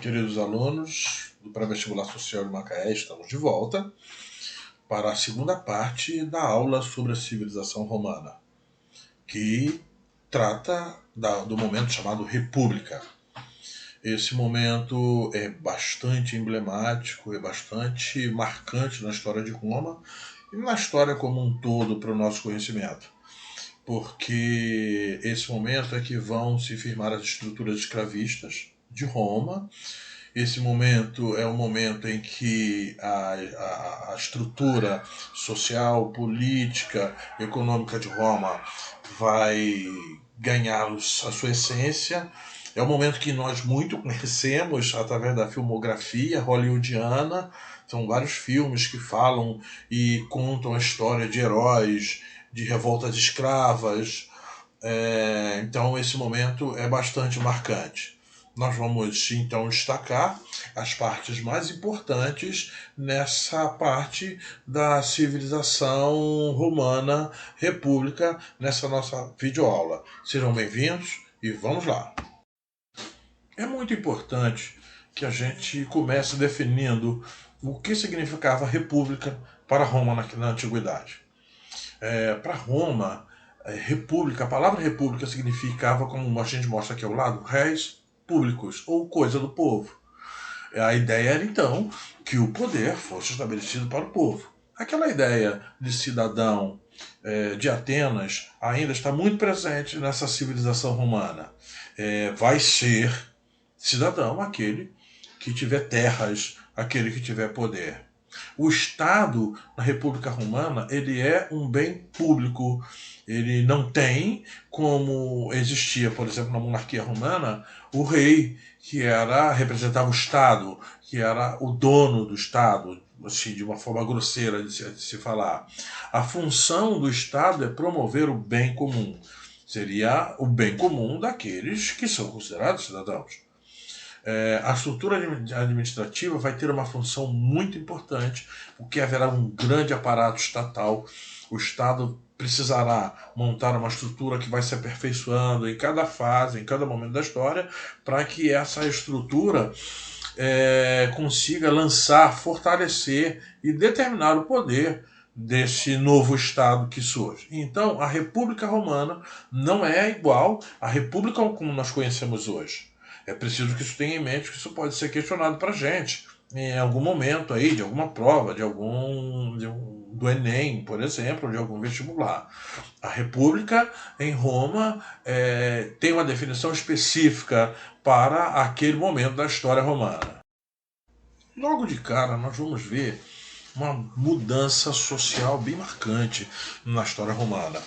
Queridos alunos do Pré-Vestibular Social de Macaé, estamos de volta para a segunda parte da aula sobre a civilização romana, que trata do momento chamado República. Esse momento é bastante emblemático, é bastante marcante na história de Roma e na história como um todo para o nosso conhecimento, porque esse momento é que vão se firmar as estruturas escravistas de Roma. Esse momento é o momento em que a estrutura social, política, econômica de Roma vai ganhar a sua essência. É o momento que nós muito conhecemos através da filmografia hollywoodiana. São vários filmes que falam e contam a história de heróis, de revoltas escravas. Então esse momento é bastante marcante. Nós vamos então destacar as partes mais importantes nessa parte da civilização romana república nessa nossa videoaula. Sejam bem-vindos e vamos lá. É muito importante que a gente comece definindo o que significava república para Roma na antiguidade. Para Roma, república, a palavra república significava, como a gente mostra aqui ao lado, réis públicos, ou coisa do povo. A ideia era, então, que o poder fosse estabelecido para o povo. Aquela ideia de cidadão de Atenas ainda está muito presente nessa civilização romana. Vai ser cidadão aquele que tiver terras, aquele que tiver poder. O Estado na República Romana ele é um bem público. Ele não tem, como existia, por exemplo, na monarquia romana, o rei, que representava o Estado, que era o dono do Estado, assim, de uma forma grosseira de se falar. A função do Estado é promover o bem comum. Seria o bem comum daqueles que são considerados cidadãos. A estrutura administrativa vai ter uma função muito importante, porque haverá um grande aparato estatal. O Estado precisará montar uma estrutura que vai se aperfeiçoando em cada fase, em cada momento da história, para que essa estrutura consiga lançar, fortalecer e determinar o poder desse novo Estado que surge. Então, a República Romana não é igual à República como nós conhecemos hoje. É preciso que isso tenha em mente, que isso pode ser questionado para a gente em algum momento aí, de alguma prova, do Enem, por exemplo, de algum vestibular. A República em Roma tem uma definição específica para aquele momento da história romana. Logo de cara, nós vamos ver uma mudança social bem marcante na história romana.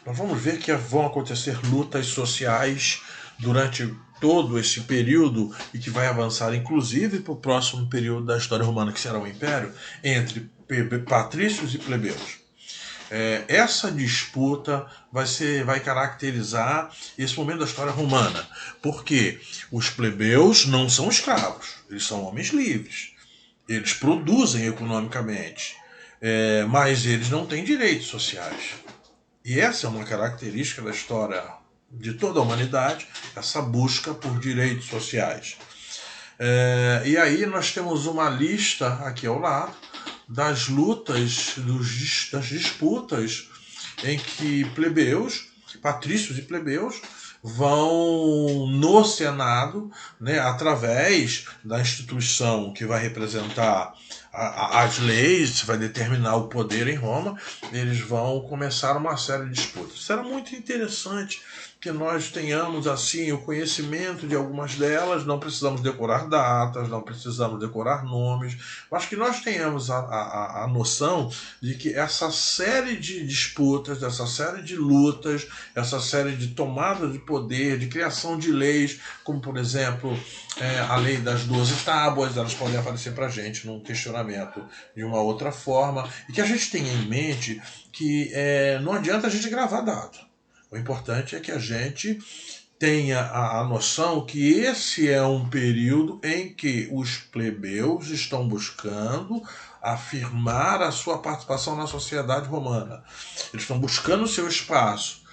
Nós vamos ver que vão acontecer lutas sociais durante todo esse período e que vai avançar inclusive para o próximo período da história romana, que será o Império, entre patrícios e plebeus. Essa disputa vai caracterizar esse momento da história romana, porque os plebeus não são escravos, eles são homens livres, eles produzem economicamente, mas eles não têm direitos sociais. E essa é uma característica da história de toda a humanidade, essa busca por direitos sociais. E aí nós temos uma lista aqui ao lado das lutas, das disputas em que plebeus, patrícios e plebeus, vão no Senado, através da instituição que vai representar as leis, vai determinar o poder em Roma, eles vão começar uma série de disputas. Será muito interessante que nós tenhamos assim o conhecimento de algumas delas, não precisamos decorar datas, não precisamos decorar nomes, mas que nós tenhamos a noção de que essa série de disputas, essa série de lutas, essa série de tomada de poder, de criação de leis, como por exemplo a lei das 12 tábuas, elas podem aparecer para a gente num questionamento de uma outra forma, e que a gente tenha em mente que não adianta a gente gravar data. O importante é que a gente tenha a noção que esse é um período em que os plebeus estão buscando afirmar a sua participação na sociedade romana. Eles estão buscando o seu espaço.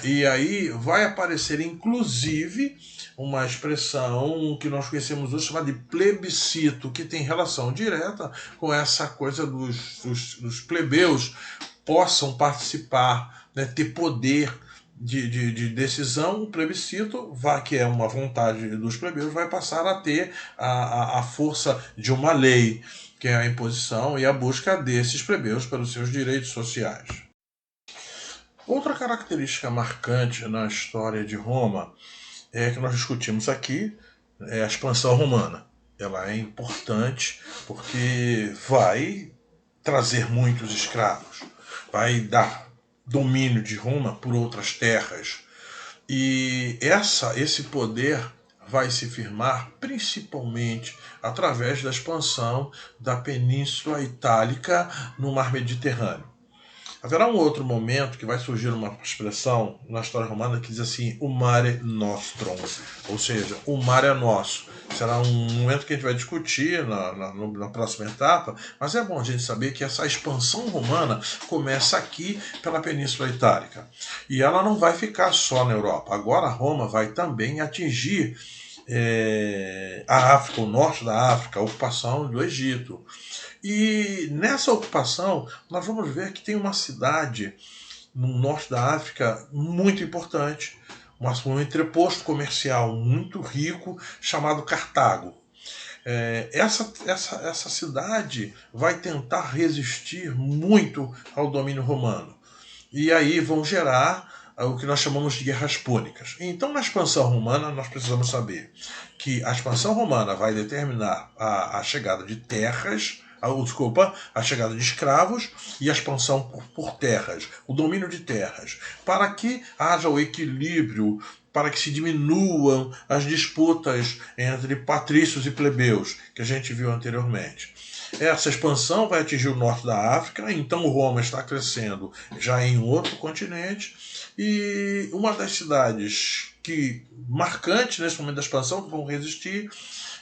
E aí vai aparecer, inclusive, uma expressão que nós conhecemos hoje chamada de plebiscito, que tem relação direta com essa coisa dos plebeus possam participar, né, ter poder de decisão. O plebiscito, que é uma vontade dos plebeus, vai passar a ter a força de uma lei, que é a imposição e a busca desses plebeus pelos seus direitos sociais. Outra característica marcante na história de Roma que nós discutimos aqui é a expansão romana. Ela é importante porque vai trazer muitos escravos, vai dar domínio de Roma por outras terras. E esse poder vai se firmar principalmente através da expansão da Península Itálica no Mar Mediterrâneo. Haverá um outro momento que vai surgir uma expressão na história romana que diz assim, o mare nostrum, ou seja, o mar é nosso. Será um momento que a gente vai discutir na próxima etapa, mas é bom a gente saber que essa expansão romana começa aqui pela Península Itálica. E ela não vai ficar só na Europa. Agora Roma vai também atingir a África, o norte da África, a ocupação do Egito. E nessa ocupação, nós vamos ver que tem uma cidade no norte da África muito importante, um entreposto comercial muito rico, chamado Cartago. Essa cidade vai tentar resistir muito ao domínio romano. E aí vão gerar o que nós chamamos de guerras púnicas. Então, na expansão romana, nós precisamos saber que a expansão romana vai determinar a chegada de terras, a chegada de escravos e a expansão por terras, o domínio de terras, para que haja o equilíbrio, para que se diminuam as disputas entre patrícios e plebeus, que a gente viu anteriormente. Essa expansão vai atingir o norte da África, então Roma está crescendo já em outro continente, e uma das cidades marcantes nesse momento da expansão que vão resistir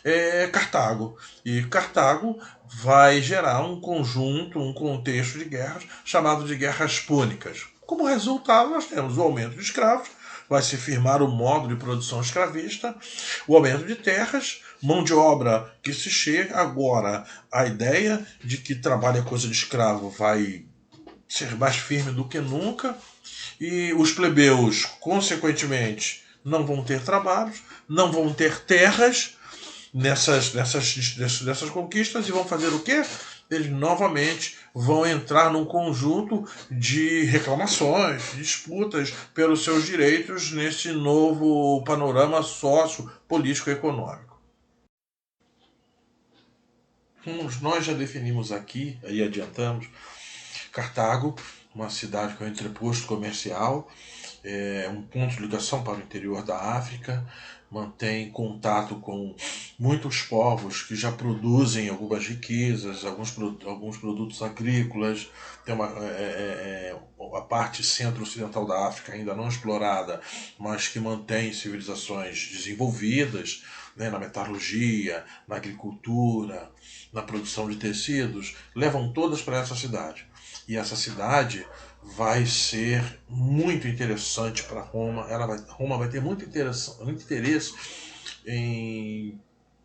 é Cartago. E Cartago vai gerar um contexto de guerras chamado de guerras púnicas. Como resultado, nós temos o aumento de escravos, vai se firmar o modo de produção escravista, o aumento de terras, mão de obra que se chega. Agora, a ideia de que trabalho é coisa de escravo vai ser mais firme do que nunca, e os plebeus, consequentemente, não vão ter trabalhos, não vão ter terras nessas conquistas, e vão fazer o quê? Eles novamente vão entrar num conjunto de reclamações, disputas pelos seus direitos nesse novo panorama sócio-político e econômico. Nós já definimos aqui, aí adiantamos, Cartago, uma cidade com entreposto comercial, um ponto de ligação para o interior da África, mantém contato com muitos povos que já produzem algumas riquezas, alguns produtos agrícolas. Tem a parte centro-ocidental da África ainda não explorada, mas que mantém civilizações desenvolvidas, né, na metalurgia, na agricultura, na produção de tecidos, levam todas para essa cidade. E essa cidade vai ser muito interessante para Roma. Roma vai ter muito interesse em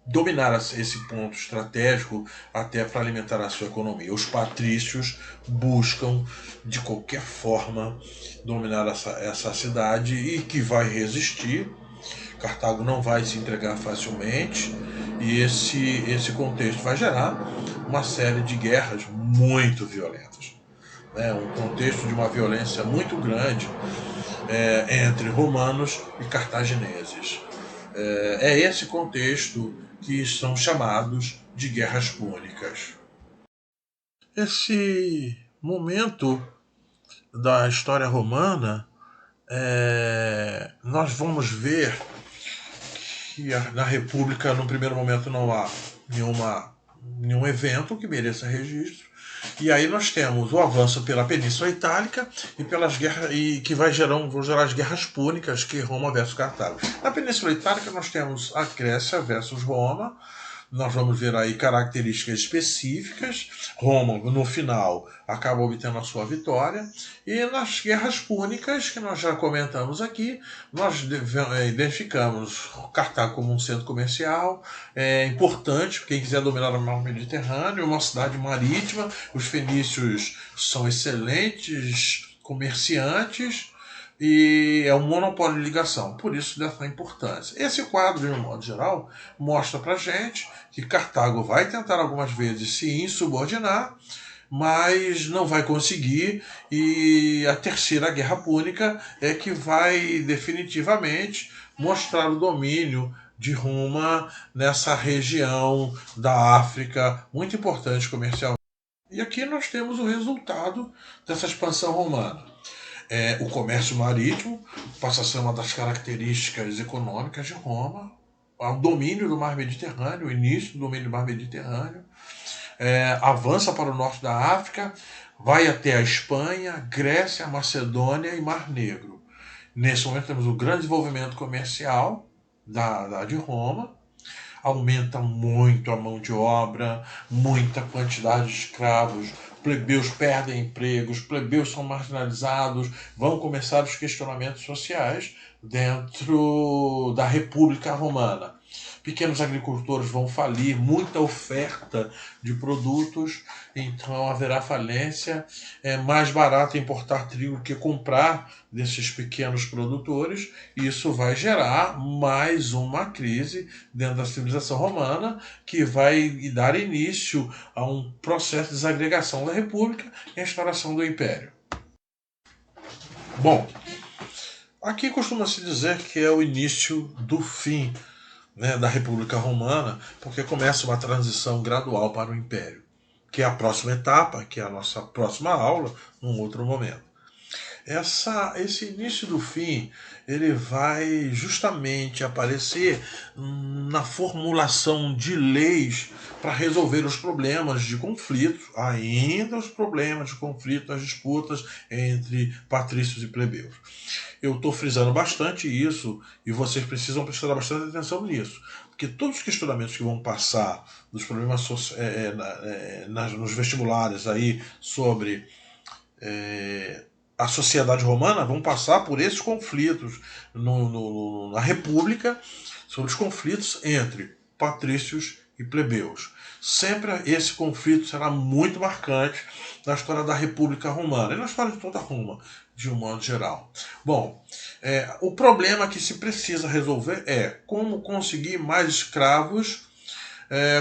dominar esse ponto estratégico até para alimentar a sua economia. Os patrícios buscam de qualquer forma dominar essa cidade, e que vai resistir. Cartago não vai se entregar facilmente, e esse contexto vai gerar uma série de guerras muito violentas. Um contexto de uma violência muito grande entre romanos e cartagineses. É esse contexto que são chamados de guerras púnicas. Esse momento da história romana, nós vamos ver que na República, no primeiro momento, não há nenhum evento que mereça registro. E aí nós temos o avanço pela Península Itálica e pelas guerras, e que vão gerar as guerras púnicas, que Roma versus Cartago. Na Península Itálica nós temos a Grécia versus Roma, nós vamos ver aí características específicas. Roma, no final, acaba obtendo a sua vitória. E nas guerras púnicas, que nós já comentamos aqui, nós identificamos Cartago como um centro comercial importante, quem quiser dominar o mar Mediterrâneo, uma cidade marítima. Os fenícios são excelentes comerciantes, e é um monopólio de ligação, por isso dessa importância. Esse quadro, de um modo geral, mostra para gente que Cartago vai tentar algumas vezes se insubordinar, mas não vai conseguir, e a Terceira Guerra Púnica é que vai definitivamente mostrar o domínio de Roma nessa região da África, muito importante comercialmente. E aqui nós temos o resultado dessa expansão romana. O comércio marítimo passa a ser uma das características econômicas de Roma, o domínio do mar Mediterrâneo, o início do domínio do mar Mediterrâneo, avança para o norte da África, vai até a Espanha, Grécia, Macedônia e Mar Negro. Nesse momento temos o grande desenvolvimento comercial de Roma, aumenta muito a mão de obra, muita quantidade de escravos, plebeus perdem empregos, plebeus são marginalizados, vão começar os questionamentos sociais dentro da República Romana. Pequenos agricultores vão falir, muita oferta de produtos, então haverá falência. É mais barato importar trigo que comprar desses pequenos produtores, e isso vai gerar mais uma crise dentro da civilização romana, que vai dar início a um processo de desagregação da República e a instauração do Império. Bom, aqui costuma-se dizer que é o início do fim, da República Romana, porque começa uma transição gradual para o Império, que é a próxima etapa, que é a nossa próxima aula, num outro momento. Esse início do fim, ele vai justamente aparecer na formulação de leis para resolver os problemas de conflito, ainda os problemas de conflito, as disputas entre patrícios e plebeus. Eu estou frisando bastante isso, e vocês precisam prestar bastante atenção nisso, porque todos os questionamentos que vão passar dos problemas nos vestibulares aí sobre a sociedade romana vão passar por esses conflitos na República, sobre os conflitos entre patrícios e plebeus. Sempre esse conflito será muito marcante na história da República Romana e na história de toda Roma, de um modo geral. Bom, o problema que se precisa resolver é como conseguir mais escravos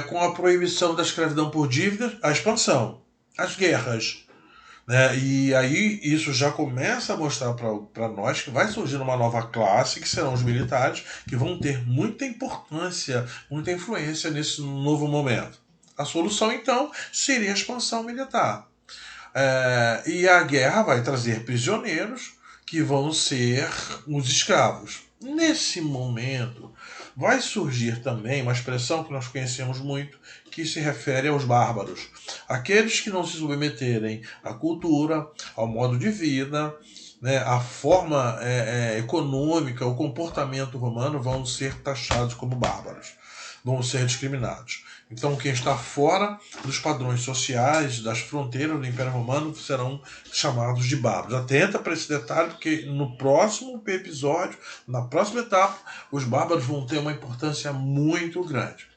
com a proibição da escravidão por dívidas, a expansão, as guerras. E aí isso já começa a mostrar para nós que vai surgir uma nova classe, que serão os militares, que vão ter muita importância, muita influência nesse novo momento. A solução, então, seria a expansão militar. E a guerra vai trazer prisioneiros, que vão ser os escravos. Nesse momento, vai surgir também uma expressão que nós conhecemos muito, que se refere aos bárbaros. Aqueles que não se submeterem à cultura, ao modo de vida, à forma econômica, o comportamento romano, vão ser taxados como bárbaros, vão ser discriminados. Então, quem está fora dos padrões sociais, das fronteiras do Império Romano, serão chamados de bárbaros. Atenta para esse detalhe, porque no próximo episódio, na próxima etapa, os bárbaros vão ter uma importância muito grande.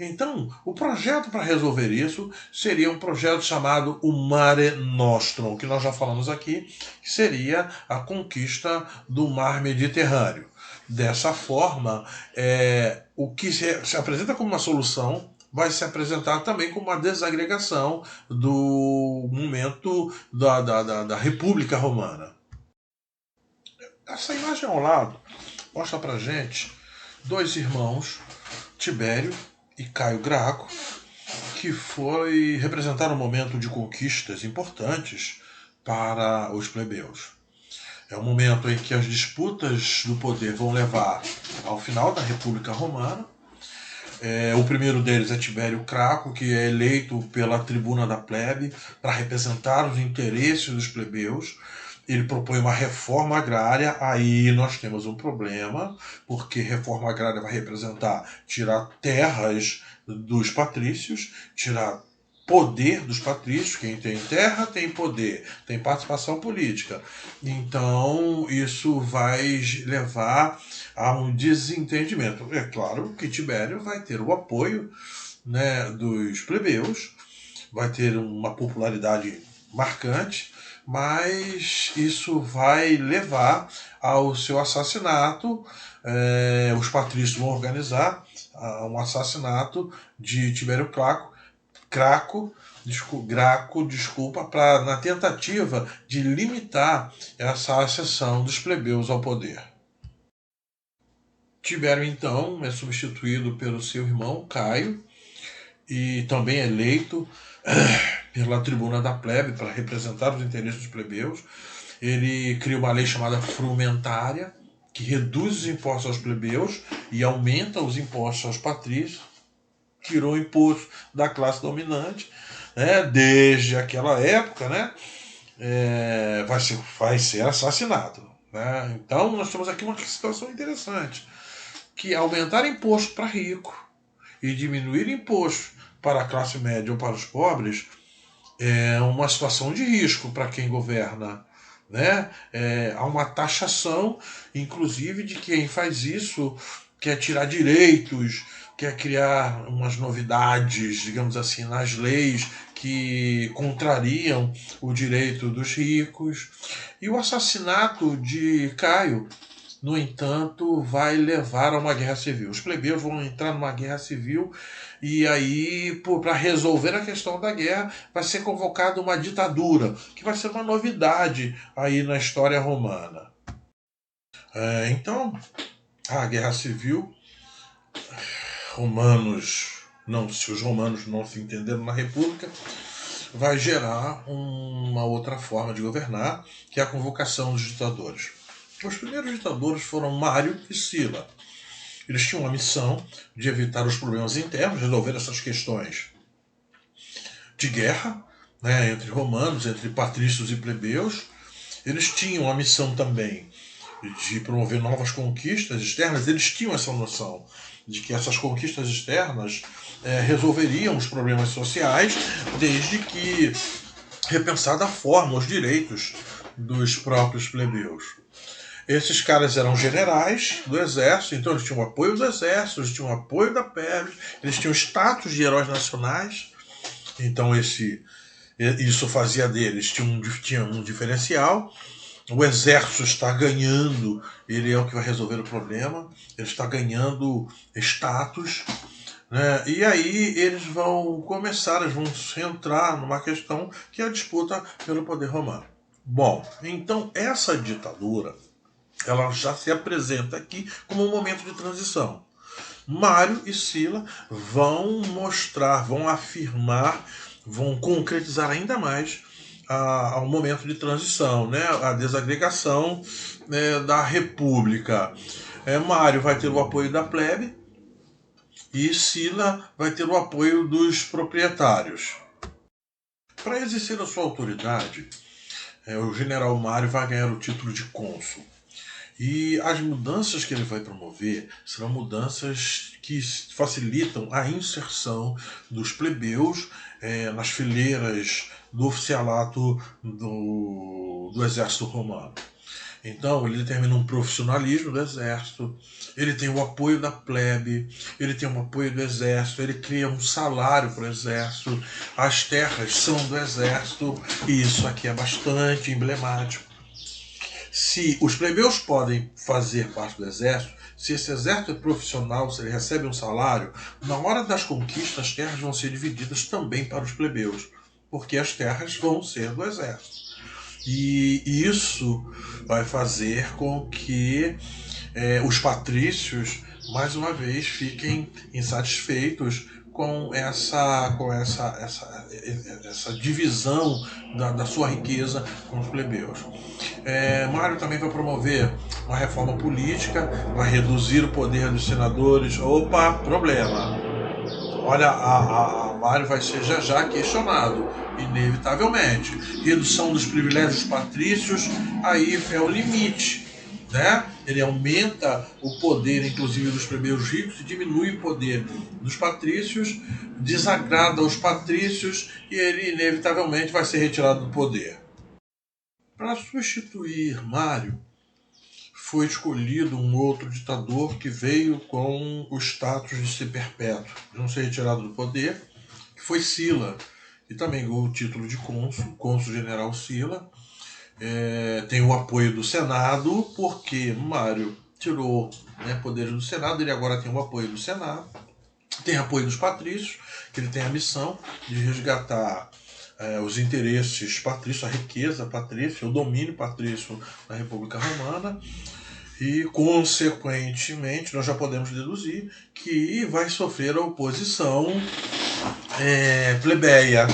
Então, o projeto para resolver isso seria um projeto chamado o Mare Nostrum, que nós já falamos aqui, que seria a conquista do mar Mediterrâneo. Dessa forma, o que se apresenta como uma solução vai se apresentar também como uma desagregação do momento da República Romana. Essa imagem ao lado mostra pra gente dois irmãos, Tibério e Caio Graco, que representaram um momento de conquistas importantes para os plebeus. É um momento em que as disputas do poder vão levar ao final da República Romana. O primeiro deles é Tibério Graco, que é eleito pela tribuna da plebe para representar os interesses dos plebeus. ele propõe uma reforma agrária, aí nós temos um problema, porque reforma agrária vai representar tirar terras dos patrícios, tirar poder dos patrícios. Quem tem terra tem poder, tem participação política. Então isso vai levar a um desentendimento. É claro que Tibério vai ter o apoio, né, dos plebeus, vai ter uma popularidade marcante, mas isso vai levar ao seu assassinato. Os patrícios vão organizar um assassinato de Tibério Graco, na tentativa de limitar essa ascensão dos plebeus ao poder. Tibério, então, é substituído pelo seu irmão Caio, e também eleito pela tribuna da plebe para representar os interesses dos plebeus. Ele cria uma lei chamada frumentária, que reduz os impostos aos plebeus e aumenta os impostos aos patrícios. Tirou o imposto da classe dominante, né? Desde aquela época, né? Vai ser assassinado, né? Então nós temos aqui uma situação interessante, que aumentar imposto para rico e diminuir imposto para a classe média ou para os pobres é uma situação de risco para quem governa, né? Há uma taxação, inclusive, de quem faz isso, quer tirar direitos, quer criar umas novidades, digamos assim, nas leis que contrariam o direito dos ricos. E o assassinato de Caio, no entanto, vai levar a uma guerra civil. Os plebeus vão entrar numa guerra civil e aí, para resolver a questão da guerra, vai ser convocada uma ditadura, que vai ser uma novidade aí na história romana. Então, a guerra civil, se os romanos não se entenderam na república, vai gerar uma outra forma de governar, que é a convocação dos ditadores. Os primeiros ditadores foram Mário e Sila. Eles tinham a missão de evitar os problemas internos, resolver essas questões de guerra, né, entre romanos, entre patrícios e plebeus. Eles tinham a missão também de promover novas conquistas externas. Eles tinham essa noção de que essas conquistas externas resolveriam os problemas sociais, desde que repensada a forma, os direitos dos próprios plebeus. Esses caras eram generais do exército, então eles tinham o apoio do exército, eles tinham o apoio da plebe, eles tinham status de heróis nacionais. Então isso fazia deles, tinha um diferencial. O exército está ganhando, ele é o que vai resolver o problema, ele está ganhando status, né? E aí eles vão entrar numa questão que é a disputa pelo poder romano. Bom, então essa ditadura, ela já se apresenta aqui como um momento de transição. Mário e Sila vão afirmar, vão concretizar ainda mais ao momento de transição, né? A desagregação, né, da república. Mário vai ter o apoio da plebe e Sila vai ter o apoio dos proprietários. Para exercer a sua autoridade, o general Mário vai ganhar o título de cônsul. E as mudanças que ele vai promover serão mudanças que facilitam a inserção dos plebeus nas fileiras do oficialato do exército romano. Então ele determina um profissionalismo do exército, ele tem o apoio da plebe, ele tem o apoio do exército, ele cria um salário para o exército, as terras são do exército, e isso aqui é bastante emblemático. Se os plebeus podem fazer parte do exército, se esse exército é profissional, se ele recebe um salário, na hora das conquistas as terras vão ser divididas também para os plebeus, porque as terras vão ser do exército. E isso vai fazer com que os patrícios, mais uma vez, fiquem insatisfeitos com essa divisão da sua riqueza com os plebeus. Mário também vai promover uma reforma política, vai reduzir o poder dos senadores. Opa, problema! Olha Mário vai ser já questionado, inevitavelmente. Redução dos privilégios patrícios, aí é o limite, né? Ele aumenta o poder, inclusive, dos plebeus ricos e diminui o poder dos patrícios, desagrada os patrícios e ele inevitavelmente vai ser retirado do poder. Para substituir Mário, foi escolhido um outro ditador que veio com o status de ser perpétuo, de não ser retirado do poder, que foi Sila, que também ganhou o título de cônsul general Sila. Tem o apoio do Senado, porque Mário tirou, né, poderes do Senado, ele agora tem o apoio do Senado, tem apoio dos patrícios, que ele tem a missão de resgatar os interesses patrícios, a riqueza patrícia, o domínio patrício na República Romana, e, consequentemente, nós já podemos deduzir que vai sofrer a oposição plebeia.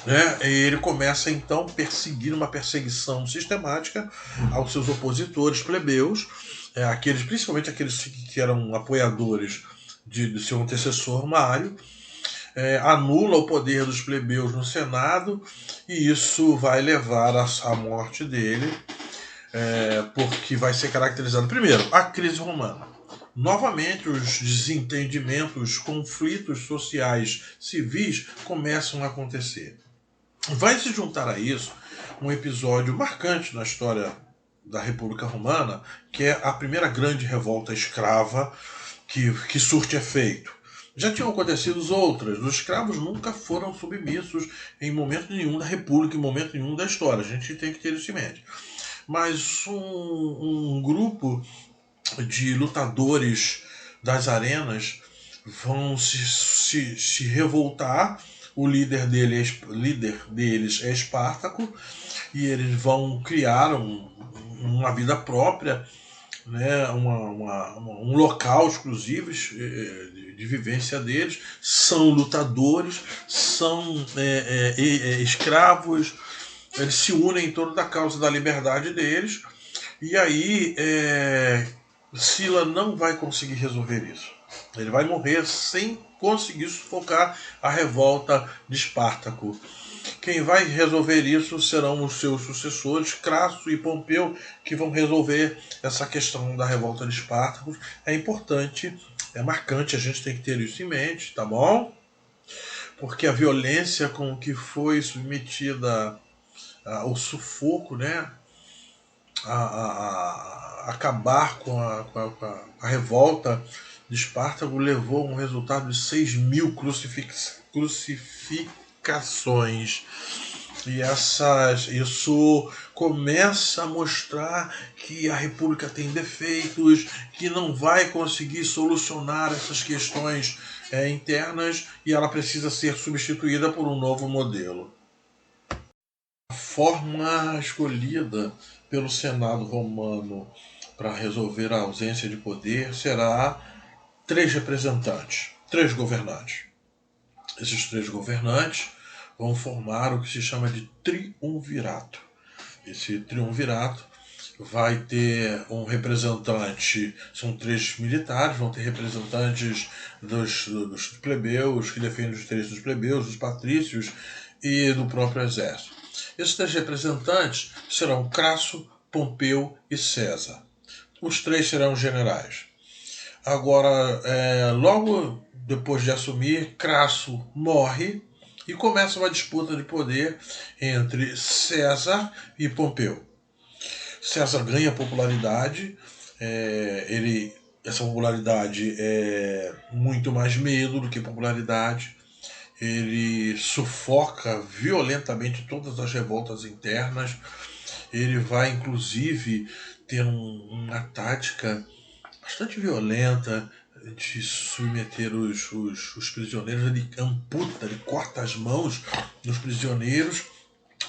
Né? E ele começa, então, a perseguir uma perseguição sistemática aos seus opositores plebeus, principalmente aqueles que eram apoiadores de seu antecessor Mário, anula o poder dos plebeus no Senado, e isso vai levar à morte dele, porque vai ser caracterizado, primeiro, a crise romana. Novamente, os desentendimentos, conflitos sociais, civis começam a acontecer. Vai se juntar a isso um episódio marcante na história da República Romana, que é a primeira grande revolta escrava que surte efeito. Já tinham acontecido outras. Os escravos nunca foram submissos em momento nenhum da República, em momento nenhum da história. A gente tem que ter isso em mente. Mas um grupo de lutadores das arenas vão se revoltar. O líder deles é Espartaco, e eles vão criar uma vida própria, né, um local exclusivo de vivência deles. São lutadores, são escravos, eles se unem em torno da causa da liberdade deles, e aí Sila não vai conseguir resolver isso. Ele vai morrer sem conseguir sufocar a revolta de Espartaco. Quem vai resolver isso serão os seus sucessores, Crasso e Pompeu, que vão resolver essa questão da revolta de Espartaco. É importante, é marcante, a gente tem que ter isso em mente, tá bom? Porque a violência com que foi submetida ao sufoco, né? Acabar com a revolta de Espartaco levou a um resultado de 6.000 crucificações. E isso começa a mostrar que a República tem defeitos, que não vai conseguir solucionar essas questões internas, e ela precisa ser substituída por um novo modelo. A forma escolhida pelo Senado romano para resolver a ausência de poder será 3 representantes, 3 governantes. Esses 3 governantes vão formar o que se chama de triunvirato. Esse triunvirato vai ter um representante, são 3 militares, vão ter representantes dos plebeus, que defendem os interesses dos plebeus, dos patrícios e do próprio exército. Esses 3 representantes serão Crasso, Pompeu e César. Os 3 serão generais. Agora, logo depois de assumir, Crasso morre e começa uma disputa de poder entre César e Pompeu. César ganha popularidade, essa popularidade é muito mais medo do que popularidade. Ele sufoca violentamente todas as revoltas internas. Ele vai, inclusive, ter uma tática bastante violenta de submeter os prisioneiros. Ele amputa, ele corta as mãos dos prisioneiros,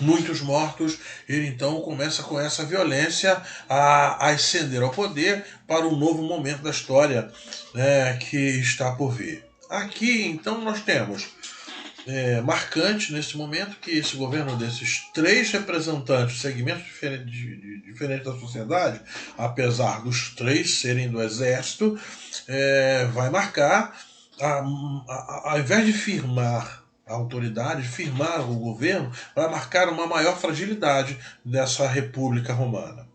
muitos mortos. Ele então começa com essa violência a ascender ao poder para um novo momento da história, né, que está por vir. Aqui então nós temos marcante nesse momento que esse governo desses 3 representantes, segmentos diferentes da sociedade, apesar dos 3 serem do exército, vai marcar ao invés de firmar a autoridade, firmar o governo, vai marcar uma maior fragilidade dessa República Romana.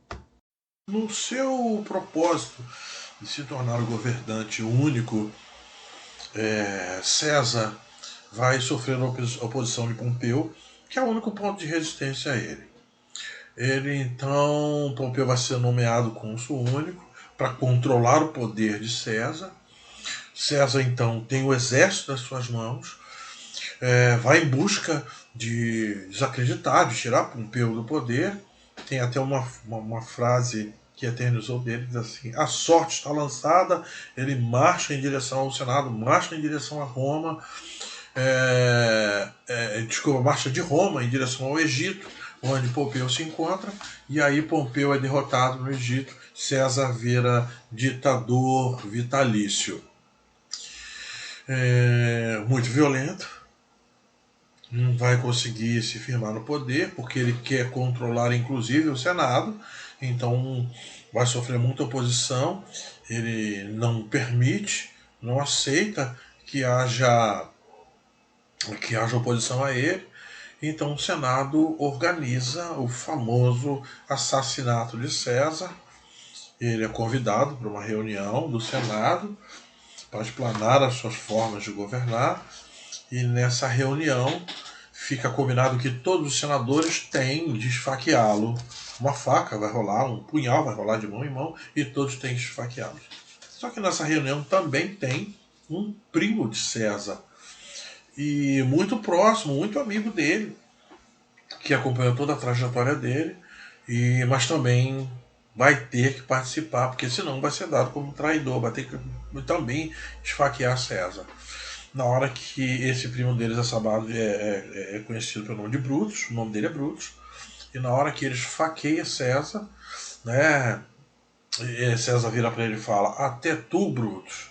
No seu propósito de se tornar o governante único, César vai sofrer a oposição de Pompeu, que é o único ponto de resistência a ele. Pompeu vai ser nomeado cônsul único para controlar o poder de César. César, então, tem o exército nas suas mãos, vai em busca de desacreditar, de tirar Pompeu do poder. Tem até uma frase que eternizou dele, diz assim: a sorte está lançada, ele marcha em direção ao Senado, marcha em direção a Roma, marcha de Roma em direção ao Egito, onde Pompeu se encontra, e aí Pompeu é derrotado no Egito, César vira ditador vitalício. Muito violento, não vai conseguir se firmar no poder, porque ele quer controlar inclusive o Senado, então vai sofrer muita oposição, ele não permite, não aceita que haja oposição a ele. Então o Senado organiza o famoso assassinato de César. Ele é convidado para uma reunião do Senado para explanar as suas formas de governar, e nessa reunião fica combinado que todos os senadores têm de esfaqueá-lo. Uma faca vai rolar, um punhal vai rolar de mão em mão, e todos têm de esfaqueá-lo. Só que nessa reunião também tem um primo de César, e muito próximo, muito amigo dele, que acompanhou toda a trajetória dele, mas também vai ter que participar, porque senão vai ser dado como traidor, vai ter que também esfaquear César. Na hora que esse primo deles é conhecido pelo nome de Brutus, o nome dele é Brutus, e na hora que ele esfaqueia César, né, César vira para ele e fala: até tu, Brutus.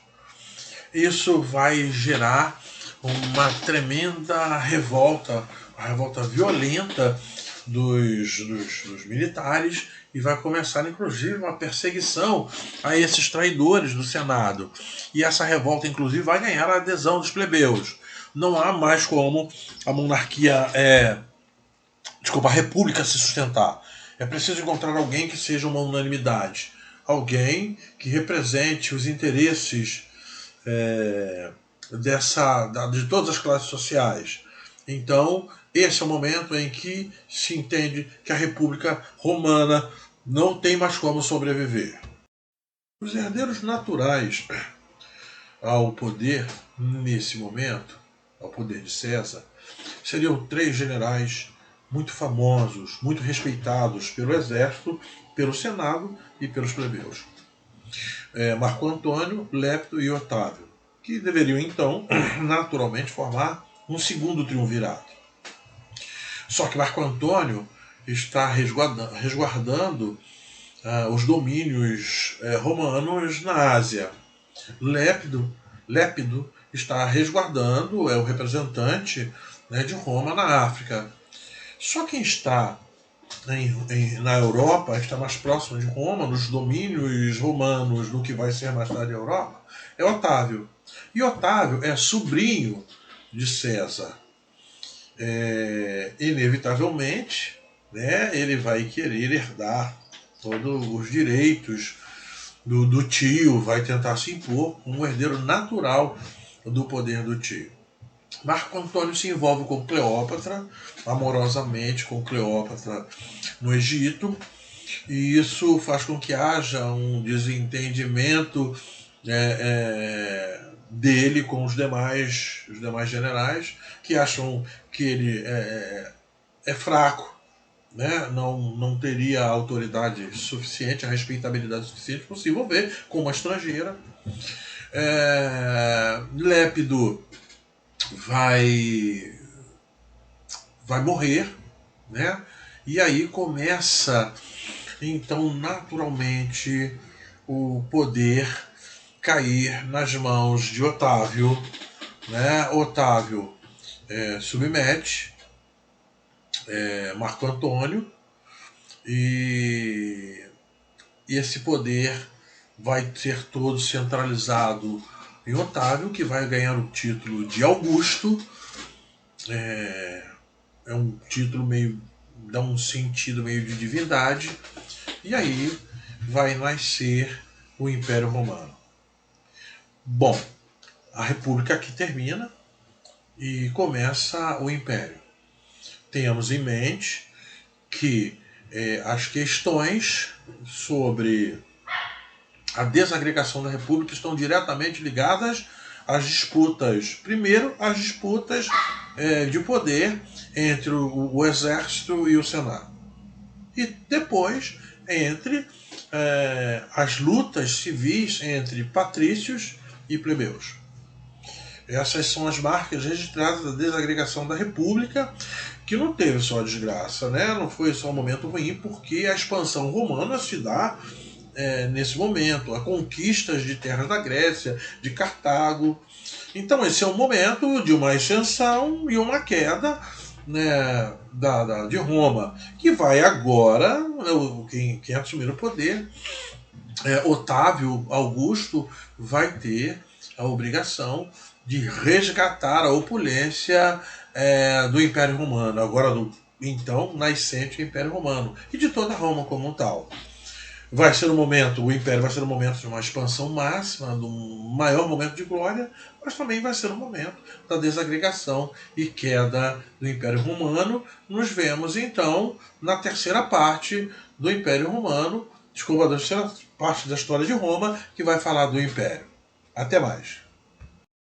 Isso vai gerar uma tremenda revolta, uma revolta violenta dos militares, e vai começar inclusive uma perseguição a esses traidores do Senado. E essa revolta inclusive vai ganhar a adesão dos plebeus. Não há mais como a monarquia, a república se sustentar. É preciso encontrar alguém que seja uma unanimidade, alguém que represente os interesses de todas as classes sociais. Então, esse é o momento em que se entende que a República Romana não tem mais como sobreviver. Os herdeiros naturais ao poder, nesse momento, ao poder de César, seriam 3 generais muito famosos, muito respeitados pelo exército, pelo Senado e pelos plebeus. Marco Antônio, Lépido e Otávio, que deveriam então, naturalmente, formar um segundo triunvirato. Só que Marco Antônio está resguardando os domínios romanos na Ásia. Lépido está resguardando, é o representante, né, de Roma na África. Só quem está na Europa, está mais próximo de Roma, nos domínios romanos, do que vai ser mais tarde a Europa, é Otávio. E Otávio é sobrinho de César. Inevitavelmente, né, ele vai querer herdar todos os direitos do tio, vai tentar se impor como um herdeiro natural do poder do tio. Marco Antônio se envolve com Cleópatra, amorosamente com Cleópatra no Egito, e isso faz com que haja um desentendimento dele com os demais generais, que acham que ele é fraco, né? Não teria a autoridade suficiente, a respeitabilidade suficiente para se envolver com uma estrangeira. Lépido vai morrer, né? E aí começa então naturalmente o poder cair nas mãos de Otávio, né? Otávio submete Marco Antônio, e esse poder vai ser todo centralizado em Otávio, que vai ganhar o título de Augusto. É um título meio, dá um sentido meio de divindade, e aí vai nascer o Império Romano. Bom, a República aqui termina e começa o Império. Tenhamos em mente que as questões sobre a desagregação da República estão diretamente ligadas às disputas. Primeiro, às disputas de poder entre o Exército e o Senado. E depois, entre as lutas civis entre patrícios e plebeus. Essas são as marcas registradas da desagregação da República, que não teve só desgraça, né? Não foi só um momento ruim, porque a expansão romana se dá nesse momento, a conquistas de terras da Grécia, de Cartago. Então esse é um momento de uma ascensão e uma queda, né, de Roma, que vai agora, quem assumir o poder, Otávio Augusto, vai ter a obrigação de resgatar a opulência do Império Romano, agora do então nascente Império Romano, e de toda Roma como um tal. Vai ser um momento, o Império vai ser um momento de uma expansão máxima, de um maior momento de glória, mas também vai ser um momento da desagregação e queda do Império Romano. Nos vemos então na terceira parte do Império Romano, desculpa, da terceira parte da história de Roma, que vai falar do Império. Até mais.